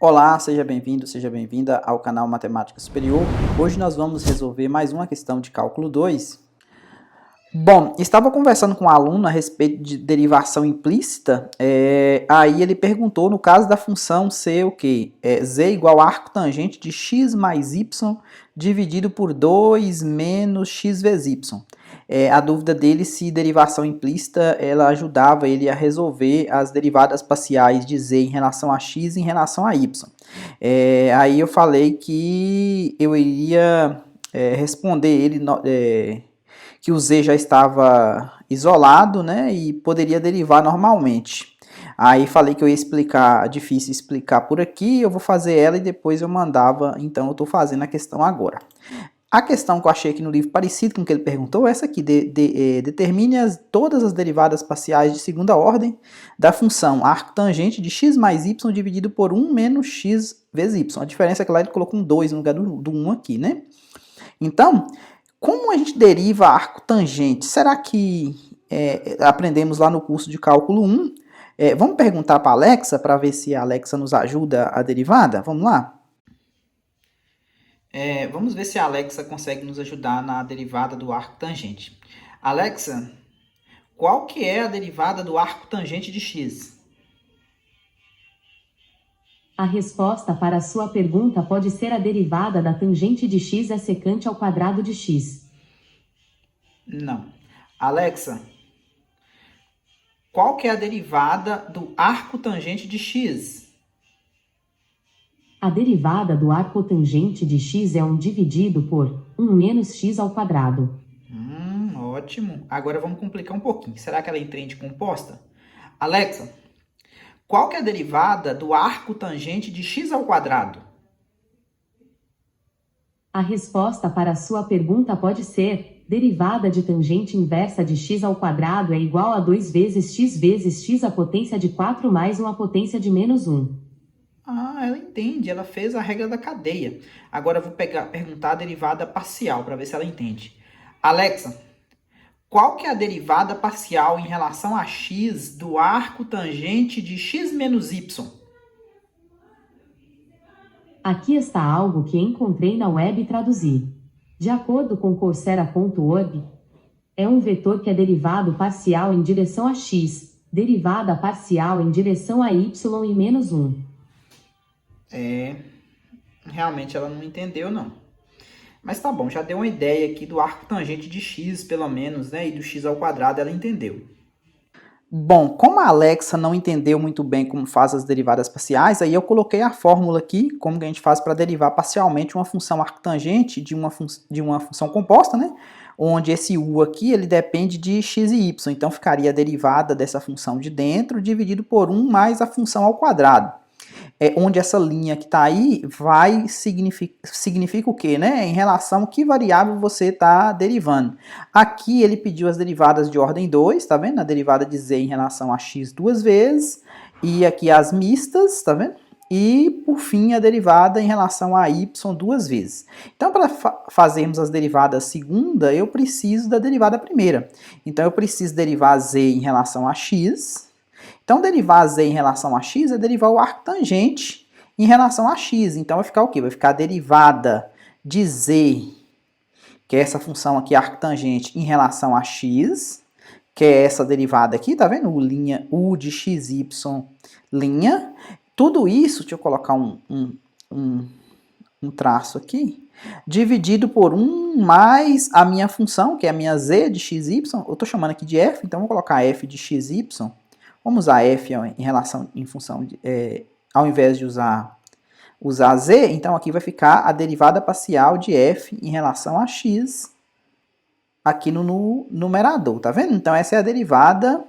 Olá, seja bem-vindo, seja bem-vinda ao canal Matemática Superior. Hoje nós vamos resolver mais uma questão de cálculo 2. Bom, estava conversando com um aluno a respeito de derivação implícita, aí ele perguntou, no caso da função ser o quê? Z igual a arco tangente de x mais y dividido por 2 menos x vezes y. A dúvida dele se derivação implícita ela ajudava ele a resolver as derivadas parciais de z em relação a x e em relação a y. Aí eu falei que eu iria responder ele que o z já estava isolado, né, e poderia derivar normalmente. Aí falei que eu ia explicar, difícil explicar por aqui, eu vou fazer ela e depois eu mandava, então eu estou fazendo a questão agora. A questão que eu achei aqui no livro parecido com o que ele perguntou é essa aqui, determine todas as derivadas parciais de segunda ordem da função arco tangente de x mais y dividido por 1 menos x vezes y. A diferença é que lá ele colocou um 2 no lugar do 1 aqui, né? Então, como a gente deriva arco tangente? Será que aprendemos lá no curso de cálculo 1? Vamos perguntar para a Alexa para ver se a Alexa nos ajuda a derivada? Vamos lá? Vamos ver se a Alexa consegue nos ajudar na derivada do arco tangente. Alexa, qual que é a derivada do arco tangente de x? A resposta para a sua pergunta pode ser a derivada da tangente de x é secante ao quadrado de x. Não. Alexa, qual que é a derivada do arco tangente de x? A derivada do arco tangente de x é 1 dividido por 1 menos x ao quadrado. Ótimo. Agora vamos complicar um pouquinho. Será que ela entende composta? Alexa, qual que é a derivada do arco tangente de x ao quadrado? A resposta para a sua pergunta pode ser: derivada de tangente inversa de x ao quadrado é igual a 2 vezes x à potência de 4 mais 1 à potência de menos 1. Ela entende. Ela fez a regra da cadeia. Agora eu vou perguntar a derivada parcial para ver se ela entende. Alexa, qual que é a derivada parcial em relação a x do arco tangente de x menos y? Aqui está algo que encontrei na web e traduzi. De acordo com coursera.org, é um vetor que é derivado parcial em direção a x, derivada parcial em direção a y e menos 1. Realmente ela não entendeu, não. Mas tá bom, já deu uma ideia aqui do arco tangente de x, pelo menos, né? E do x ao quadrado ela entendeu. Bom, como a Alexa não entendeu muito bem como faz as derivadas parciais, aí eu coloquei a fórmula aqui, como que a gente faz para derivar parcialmente uma função arctangente de uma função composta, né? Onde esse u aqui, ele depende de x e y. Então, ficaria a derivada dessa função de dentro dividido por 1 mais a função ao quadrado. Onde essa linha que está aí significa o quê, né? Em relação a que variável você está derivando. Aqui ele pediu as derivadas de ordem 2, tá vendo? A derivada de z em relação a x duas vezes. E aqui as mistas, tá vendo? E, por fim, a derivada em relação a y duas vezes. Então, para fazermos as derivadas segunda, eu preciso da derivada primeira. Então, eu preciso derivar z em relação a x. Então, derivar z em relação a x é derivar o arco tangente em relação a x. Então, vai ficar o quê? Vai ficar a derivada de z, que é essa função aqui, arco tangente, em relação a x, que é essa derivada aqui, tá vendo? U de xy, linha. Tudo isso, deixa eu colocar um traço aqui, dividido por 1 mais a minha função, que é a minha z de xy. Eu estou chamando aqui de f, então vou colocar f de xy. Vamos usar f em função de, ao invés de usar z, então aqui vai ficar a derivada parcial de f em relação a x aqui no numerador, tá vendo? Então essa é a derivada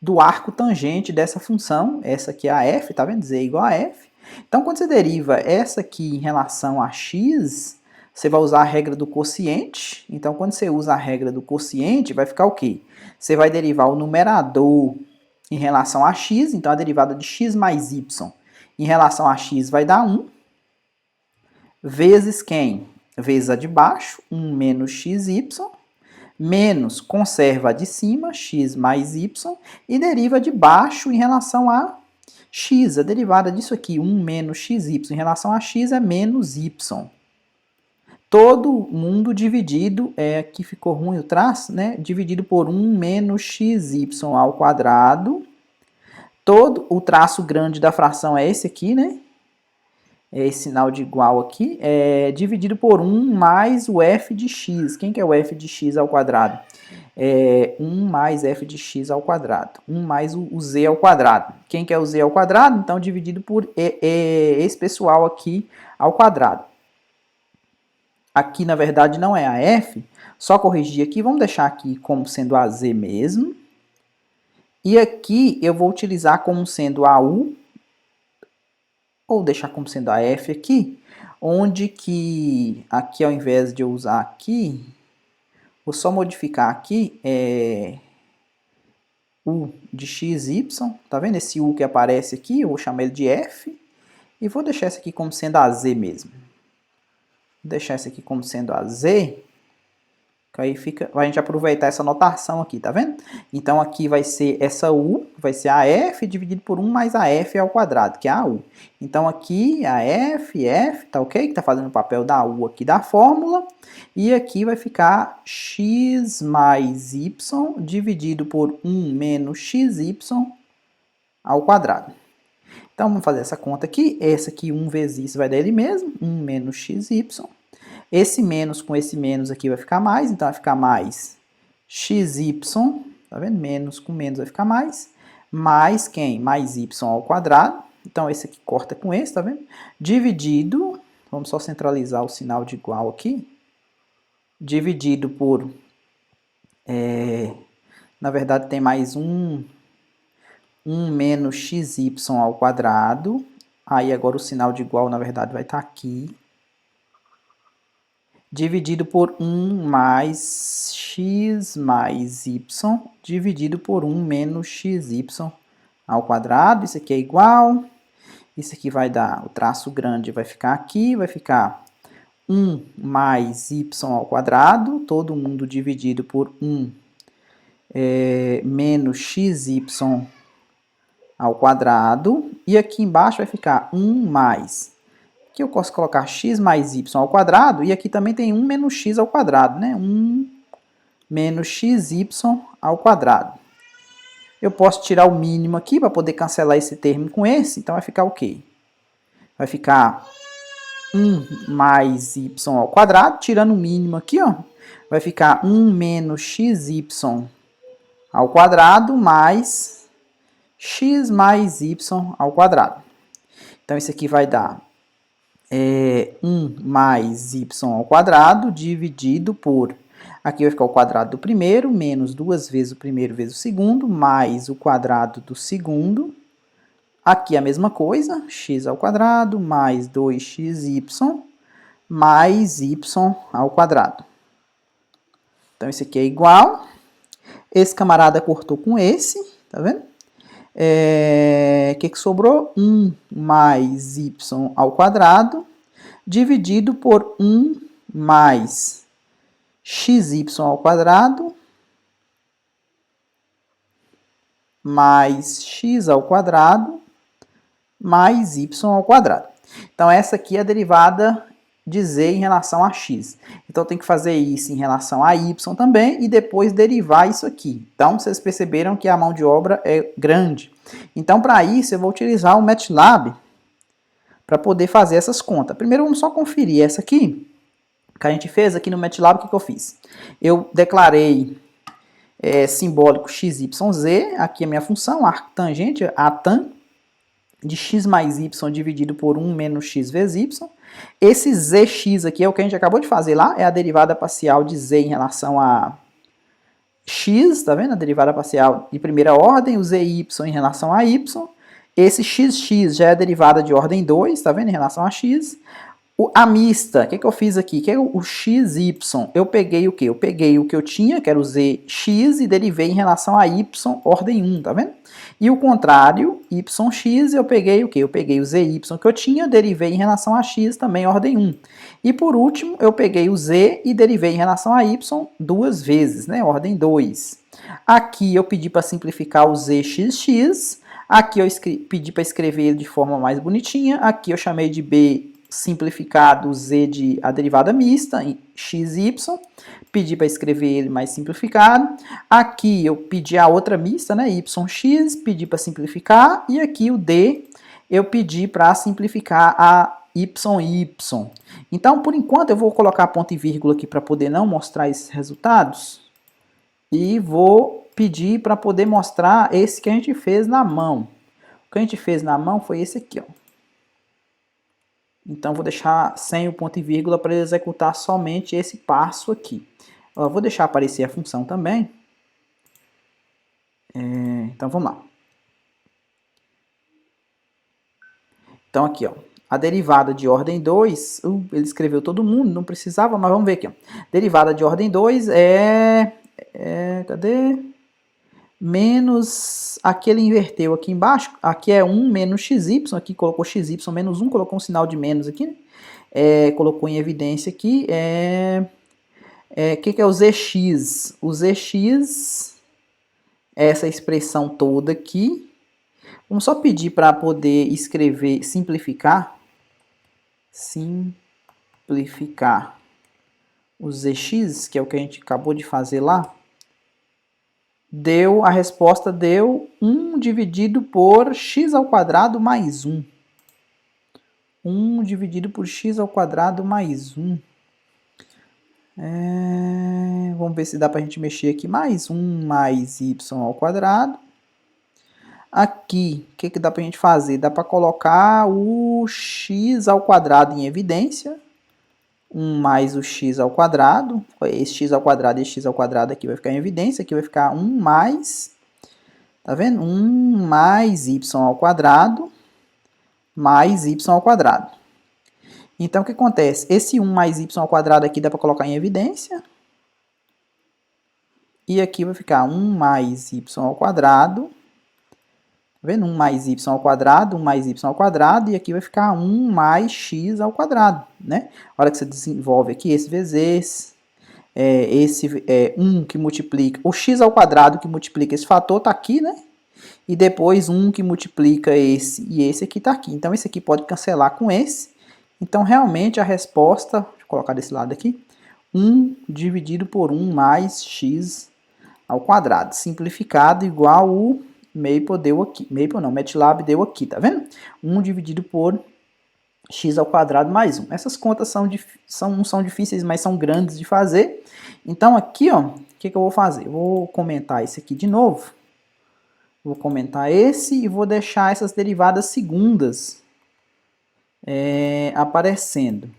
do arco tangente dessa função, essa aqui é a f, tá vendo? Z igual a f. Então quando você deriva essa aqui em relação a x, você vai usar a regra do quociente. Então quando você usa a regra do quociente, vai ficar o quê? Você vai derivar o numerador em relação a x, então a derivada de x mais y em relação a x vai dar 1, vezes quem? Vezes a de baixo, 1 menos xy, menos conserva a de cima, x mais y, e deriva de baixo em relação a X, a derivada disso aqui, 1 menos xy, em relação a x é menos y. Todo mundo dividido, aqui ficou ruim o traço, né? Dividido por 1 menos xy ao quadrado. Todo o traço grande da fração é esse aqui, né? É esse sinal de igual aqui. Dividido por 1 mais o f de x. Quem que é o f de x ao quadrado? 1 mais f de x ao quadrado. 1 mais o z ao quadrado. Quem que é o z ao quadrado? Então, dividido por esse pessoal aqui ao quadrado. Aqui, na verdade, não é a f. Só corrigir aqui. Vamos deixar aqui como sendo a z mesmo. E aqui eu vou utilizar como sendo a u. Ou deixar como sendo a f aqui. Onde que aqui, ao invés de eu usar aqui, vou só modificar aqui u de xy. Tá vendo esse u que aparece aqui? Eu vou chamar ele de f. E vou deixar esse aqui como sendo a z mesmo. Vou deixar esse aqui como sendo a z, que aí fica, a gente aproveitar essa notação aqui, tá vendo? Então aqui vai ser essa u, vai ser a f dividido por 1 mais a f ao quadrado, que é a u. Então aqui a f, tá ok? Que tá fazendo o papel da u aqui da fórmula. E aqui vai ficar x mais y dividido por 1 menos xy ao quadrado. Então, vamos fazer essa conta aqui. Esse aqui, 1 vezes isso, vai dar ele mesmo. 1 menos xy. Esse menos com esse menos aqui vai ficar mais. Então, vai ficar mais xy. Tá vendo? Menos com menos vai ficar mais. Mais quem? Mais y ao quadrado. Então, esse aqui corta com esse, tá vendo? Dividido. Vamos só centralizar o sinal de igual aqui. Dividido por... na verdade, tem mais 1 menos xy ao quadrado. Aí agora o sinal de igual, na verdade, vai estar aqui. Dividido por 1 mais x mais y, dividido por 1 menos xy ao quadrado. Isso aqui é igual. Isso aqui vai dar, o traço grande vai ficar aqui, vai ficar 1 mais y ao quadrado, todo mundo dividido por 1 menos xy ao quadrado, e aqui embaixo vai ficar 1 mais, aqui eu posso colocar x mais y ao quadrado, e aqui também tem 1 menos x ao quadrado, né? 1 menos xy ao quadrado. Eu posso tirar o mínimo aqui para poder cancelar esse termo com esse, então vai ficar o quê? Vai ficar 1 mais y ao quadrado, tirando o mínimo aqui, ó, vai ficar 1 menos xy ao quadrado mais x mais y ao quadrado. Então, isso aqui vai dar 1 mais y ao quadrado dividido por... Aqui vai ficar o quadrado do primeiro, menos 2 vezes o primeiro vezes o segundo, mais o quadrado do segundo. Aqui a mesma coisa, x ao quadrado mais 2xy mais y ao quadrado. Então, esse aqui é igual. Esse camarada cortou com esse, tá vendo? O que sobrou? 1 mais y ao quadrado dividido por 1 mais xy ao quadrado mais x ao quadrado mais y ao quadrado. Então, essa aqui é a derivada de z em relação a x. Então, tem que fazer isso em relação a y também e depois derivar isso aqui. Então, vocês perceberam que a mão de obra é grande. Então, para isso, eu vou utilizar o MATLAB para poder fazer essas contas. Primeiro, vamos só conferir essa aqui, que a gente fez aqui no MATLAB. O que eu fiz? Eu declarei simbólico xyz, aqui é a minha função, arctangente, a tan, de x mais y dividido por 1 menos x vezes y. Esse zx aqui é o que a gente acabou de fazer lá, é a derivada parcial de z em relação a x, tá vendo? A derivada parcial de primeira ordem, o zy em relação a y. Esse xx já é a derivada de ordem 2, tá vendo? Em relação a x. A mista, o que eu fiz aqui? Que é o xy. Eu peguei o quê? Eu peguei o que eu tinha, que era o zx, e derivei em relação a y, ordem 1, tá vendo? E o contrário, yx, eu peguei o quê? Eu peguei o zy que eu tinha, derivei em relação a x, também ordem 1. E por último, eu peguei o z e derivei em relação a y 2 vezes, né? Ordem 2. Aqui eu pedi para simplificar o zxx. Aqui eu pedi para escrever ele de forma mais bonitinha. Aqui eu chamei de B simplificado, Z de a derivada mista, x, y. Pedi para escrever ele mais simplificado. Aqui eu pedi a outra mista, né, y, x, pedi para simplificar. E aqui o D eu pedi para simplificar a y. Então, por enquanto, eu vou colocar ponto e vírgula aqui para poder não mostrar esses resultados. E vou pedir para poder mostrar esse que a gente fez na mão. O que a gente fez na mão foi esse aqui, ó. Então, vou deixar sem o ponto e vírgula para executar somente esse passo aqui. Eu vou deixar aparecer a função também. Então, vamos lá. Então, aqui, ó. A derivada de ordem 2, ele escreveu todo mundo, não precisava, mas vamos ver aqui, ó. Derivada de ordem 2 cadê? Menos, aqui ele inverteu aqui embaixo, aqui é 1 menos xy, aqui colocou xy menos 1, colocou um sinal de menos aqui, né? Colocou em evidência aqui, que é o zx? O zx é essa expressão toda aqui. Vamos só pedir para poder escrever, simplificar o zx, que é o que a gente acabou de fazer lá. A resposta deu 1 dividido por x ao quadrado mais 1. 1 dividido por x ao quadrado mais 1. Vamos ver se dá para a gente mexer aqui. Mais 1 mais y ao quadrado. Aqui, o que dá para a gente fazer? Dá para colocar o x ao quadrado em evidência. 1 mais o x ao quadrado. Esse x ao quadrado e esse x ao quadrado aqui vai ficar em evidência. Aqui vai ficar 1 mais... Tá vendo? 1 mais y ao quadrado mais y ao quadrado. Então, o que acontece? Esse 1 mais y ao quadrado aqui dá para colocar em evidência. E aqui vai ficar 1 mais y ao quadrado. Tá vendo? 1 mais y ao quadrado, 1 mais y ao quadrado, e aqui vai ficar 1 mais x ao quadrado, né? A hora que você desenvolve aqui esse vezes esse 1 que multiplica, o x ao quadrado que multiplica esse fator tá aqui, né? E depois 1 que multiplica esse e esse aqui tá aqui. Então, esse aqui pode cancelar com esse. Então, realmente, a resposta, deixa eu colocar desse lado aqui, 1 dividido por 1 mais x ao quadrado, simplificado igual o Maple deu aqui. Maple não, MATLAB deu aqui, tá vendo? 1 dividido por x ao quadrado mais 1. Essas contas não são difíceis, mas são grandes de fazer. Então, aqui, ó, o que eu vou fazer? Eu vou comentar esse aqui de novo. Vou comentar esse e vou deixar essas derivadas segundas aparecendo.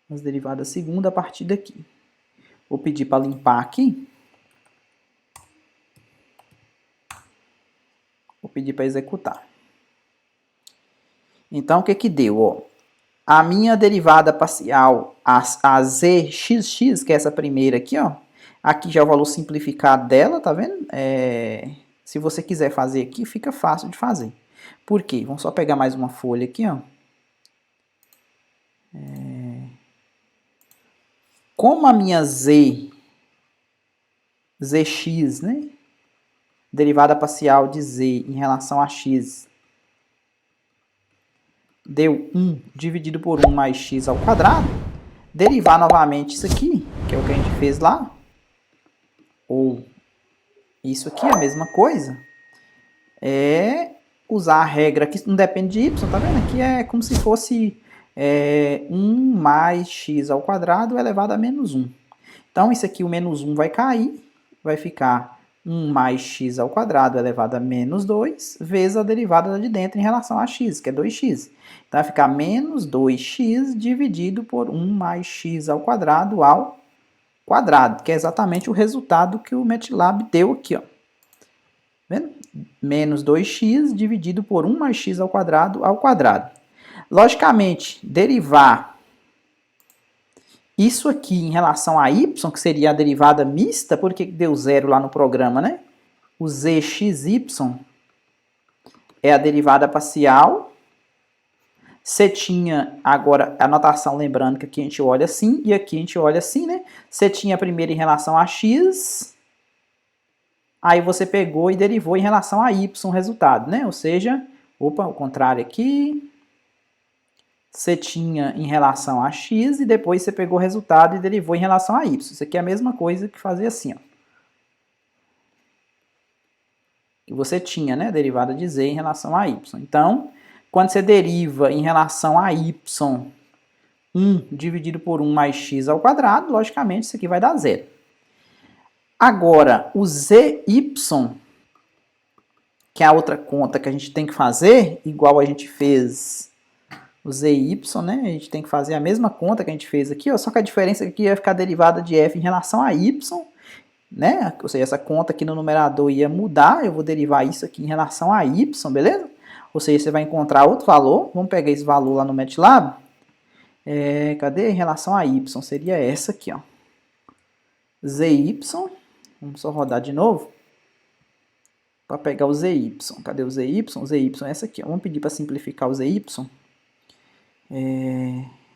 As derivadas segundas a partir daqui. Vou pedir para limpar aqui. Vou pedir para executar. Então, o que deu? Ó, a minha derivada parcial, a zxx, que é essa primeira aqui, ó. Aqui já é o valor simplificado dela, tá vendo? Se você quiser fazer aqui, fica fácil de fazer. Por quê? Vamos só pegar mais uma folha aqui, ó. Como a minha zx, né? Derivada parcial de z em relação a x deu 1 dividido por 1 mais x ao quadrado. Derivar novamente isso aqui, que é o que a gente fez lá. Ou isso aqui, a mesma coisa. Usar a regra que não depende de y, tá vendo? Aqui é como se fosse 1 mais x ao quadrado elevado a menos 1. Então, isso aqui, o menos 1 vai cair, vai ficar 1 mais x ao quadrado elevado a menos 2, vezes a derivada de dentro em relação a x, que é 2x. Então, vai ficar menos 2x dividido por 1 mais x ao quadrado, que é exatamente o resultado que o MATLAB deu aqui, ó. Vendo? Menos 2x dividido por 1 mais x ao quadrado. Logicamente, derivar isso aqui em relação a y, que seria a derivada mista, porque deu zero lá no programa, né? O zxy é a derivada parcial. Você tinha agora a notação, lembrando que aqui a gente olha assim e aqui a gente olha assim, né? Você tinha a primeira em relação a x aí você pegou e derivou em relação a y o resultado, né? Ou seja, opa, o contrário aqui, você tinha em relação a x e depois você pegou o resultado e derivou em relação a y. Isso aqui é a mesma coisa que fazer assim, ó. Que você tinha, né, derivada de z em relação a y. Então, quando você deriva em relação a y, 1 dividido por 1 mais x ao quadrado, logicamente isso aqui vai dar zero. Agora, o zy, que é a outra conta que a gente tem que fazer, igual a gente fez o zy, né? A gente tem que fazer a mesma conta que a gente fez aqui, ó, só que a diferença aqui ia ficar derivada de f em relação a y, né? Ou seja, essa conta aqui no numerador ia mudar, eu vou derivar isso aqui em relação a y, beleza? Ou seja, você vai encontrar outro valor, vamos pegar esse valor lá no MATLAB. Cadê? Em relação a y, seria essa aqui, ó. zy, vamos só rodar de novo, para pegar o zy. Cadê o zy? Zy é essa aqui, ó. Vamos pedir para simplificar o zy.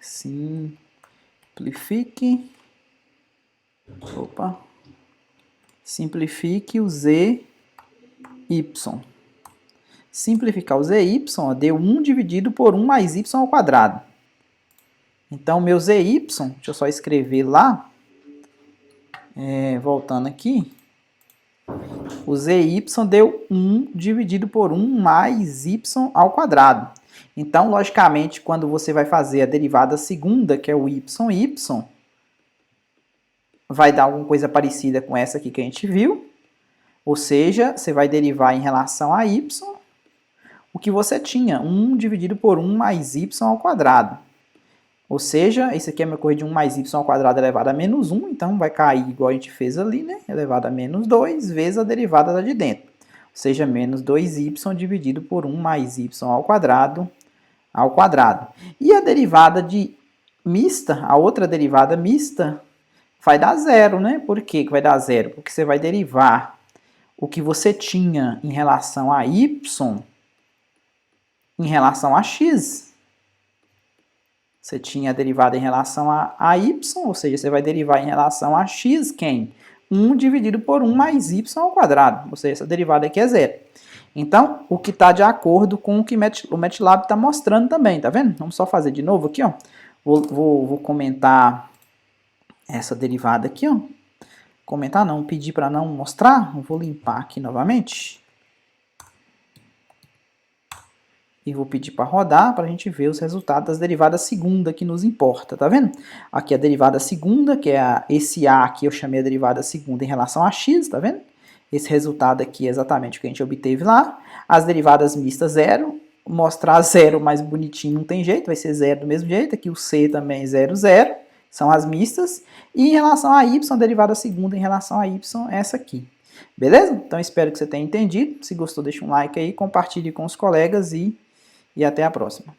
Simplifique. Opa. Simplifique o zy. Simplificar o zy, ó, deu 1 dividido por 1 mais y ao quadrado. Então, meu zy, deixa eu só escrever lá, voltando aqui, o zy deu 1 dividido por 1 mais y ao quadrado. Então, logicamente, quando você vai fazer a derivada segunda, que é o y, vai dar alguma coisa parecida com essa aqui que a gente viu. Ou seja, você vai derivar em relação a y o que você tinha, 1 dividido por 1 mais y ao quadrado. Ou seja, esse aqui é meu correio de 1 mais y ao quadrado elevado a menos 1, então vai cair igual a gente fez ali, né? Elevado a menos 2 vezes a derivada lá de dentro. Ou seja, menos 2y dividido por 1 mais y ao quadrado. E a derivada de mista, a outra derivada mista, vai dar zero, né? Por que vai dar zero? Porque você vai derivar o que você tinha em relação a y em relação a x. Você tinha a derivada em relação a y, ou seja, você vai derivar em relação a x, quem? 1 dividido por 1 mais y ao quadrado, ou seja, essa derivada aqui é zero. Então, o que está de acordo com o que o MATLAB está mostrando também, tá vendo? Vamos só fazer de novo aqui, ó. Vou comentar essa derivada aqui, ó. Comentar não, pedir para não mostrar, eu vou limpar aqui novamente. E vou pedir para rodar para a gente ver os resultados das derivadas segunda que nos importa, tá vendo? Aqui a derivada segunda, que é esse A aqui eu chamei a derivada segunda em relação a x, tá vendo? Esse resultado aqui é exatamente o que a gente obteve lá. As derivadas mistas zero, mostrar zero mais bonitinho não tem jeito, vai ser zero do mesmo jeito. Aqui o C também é 0, 0, são as mistas. E em relação a y, a derivada segunda em relação a y é essa aqui. Beleza? Então espero que você tenha entendido. Se gostou, deixa um like aí, compartilhe com os colegas e até a próxima.